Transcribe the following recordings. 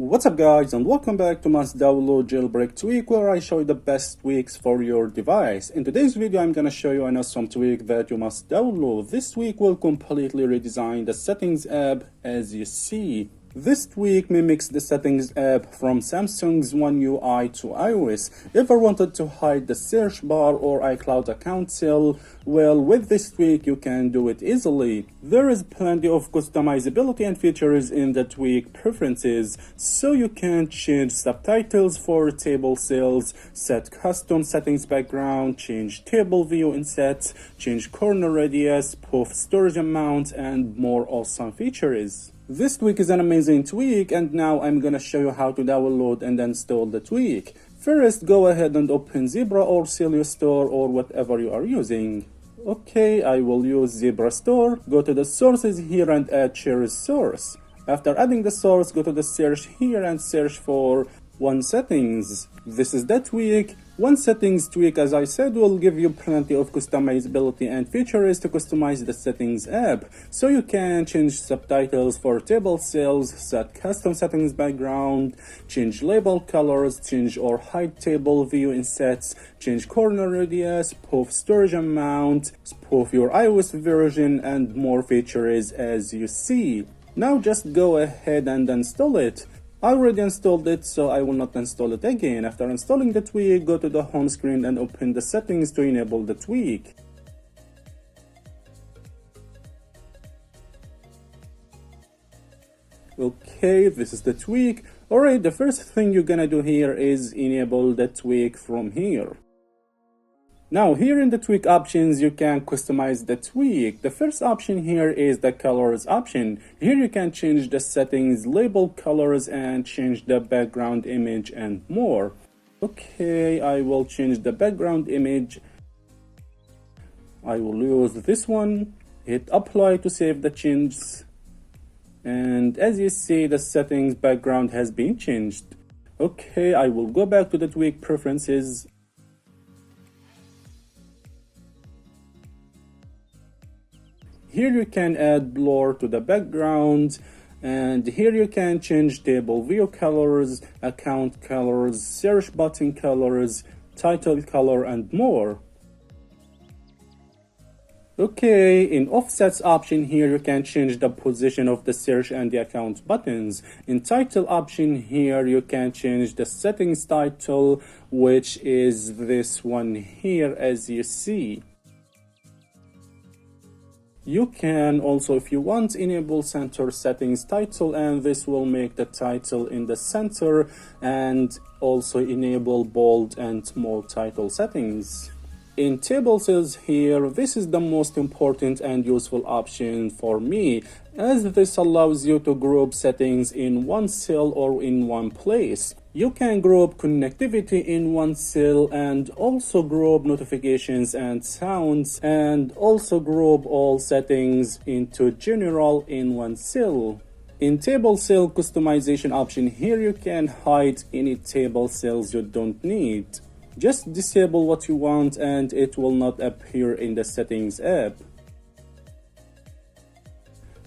What's up guys, and welcome back to Must-Have Jailbreak Tweak, where I show you the best tweaks for your device. In today's video I'm gonna show you an awesome tweak that you must download. This tweak will completely redesign the settings app as you see. This tweak mimics the settings app from Samsung's OneUI to iOS. Ever wanted to hide the search bar or iCloud account cell? Well, with this tweak you can do it easily. There is plenty of customizability and features in the tweak preferences, so you can change subtitles for table cells, set custom settings background, change table view insets, change corner radius, spoof storage amount, and more awesome features. This tweak is an amazing tweak, and now I'm gonna show you how to download and install the tweak. First, go ahead and open Zebra or Celio Store or whatever you are using. Okay, I will use Zebra Store. Go to the sources here and add share source. After adding the source, go to the search here and search for OneSettings. This is the tweak. OneSettings tweak, as I said, will give you plenty of customizability and features to customize the settings app. So you can change subtitles for table cells, set custom settings background, change label colors, change or hide table view insets, change corner radius, spoof storage amount, spoof your iOS version, and more features as you see. Now just go ahead and install it. I already installed it, so I will not install it again. After installing the tweak, go to the home screen and open the settings to enable the tweak. Okay, this is the tweak. Alright, the first thing you're gonna do here is enable the tweak from here. Now here in the tweak options you can customize the tweak. The first option here is the colors option. Here you can change the settings, label colors, and change the background image and more. Okay, I will change the background image. I will use this one. Hit apply to save the changes. And as you see, the settings background has been changed. Okay, I will go back to the tweak preferences. Here you can add blur to the background, and here you can change table view colors, account colors, search button colors, title color, and more. Okay, in offsets option here you can change the position of the search and the account buttons. In title option here you can change the settings title, which is this one here as you see. You can also, if you want, enable center settings title, and this will make the title in the center, and also enable bold and small title settings. In table cells here, this is the most important and useful option for me, as this allows you to group settings in one cell or in one place. You can group connectivity in one cell, and also group notifications and sounds, and also group all settings into general in one cell. In table cell customization option here you can hide any table cells you don't need. Just disable what you want and it will not appear in the settings app.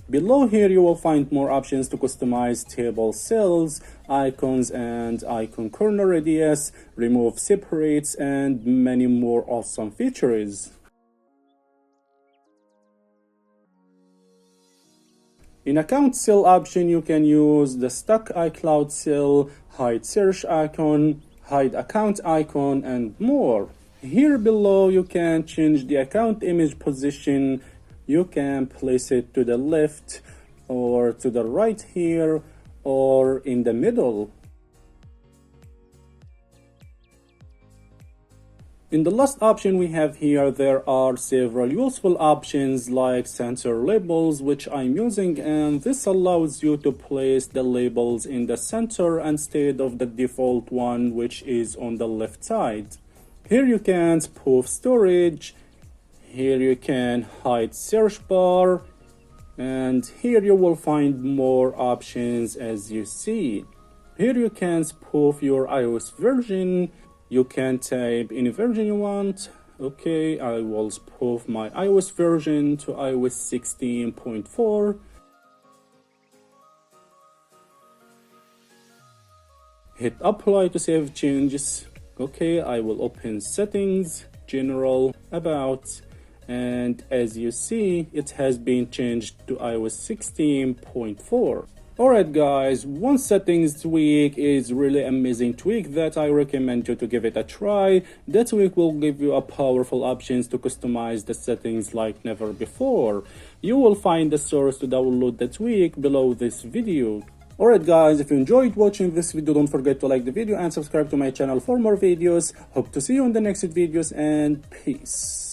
Below here you will find more options to customize table cells, icons and icon corner radius, remove separates, and many more awesome features. In account cell option you can use the stock iCloud cell, hide search icon, hide account icon, and more. Here below you can change the account image position. You can place it to the left or to the right here or in the middle. In the last option we have here, there are several useful options like center labels, which I'm using, and this allows you to place the labels in the center instead of the default one, which is on the left side. Here you can spoof storage. Here you can hide search bar, and here you will find more options as you see. Here you can spoof your iOS version. You can type any version you want. Okay, I will spoof my iOS version to iOS 16.4. hit apply to save changes. Okay, I will open settings, general, about, and as you see, it has been changed to iOS 16.4. Alright guys, OneSettings tweak is really amazing tweak that I recommend you to give it a try. That tweak will give you a powerful options to customize the settings like never before. You will find the source to download the tweak below this video. Alright guys, if you enjoyed watching this video, don't forget to like the video and subscribe to my channel for more videos. Hope to see you in the next videos, and peace.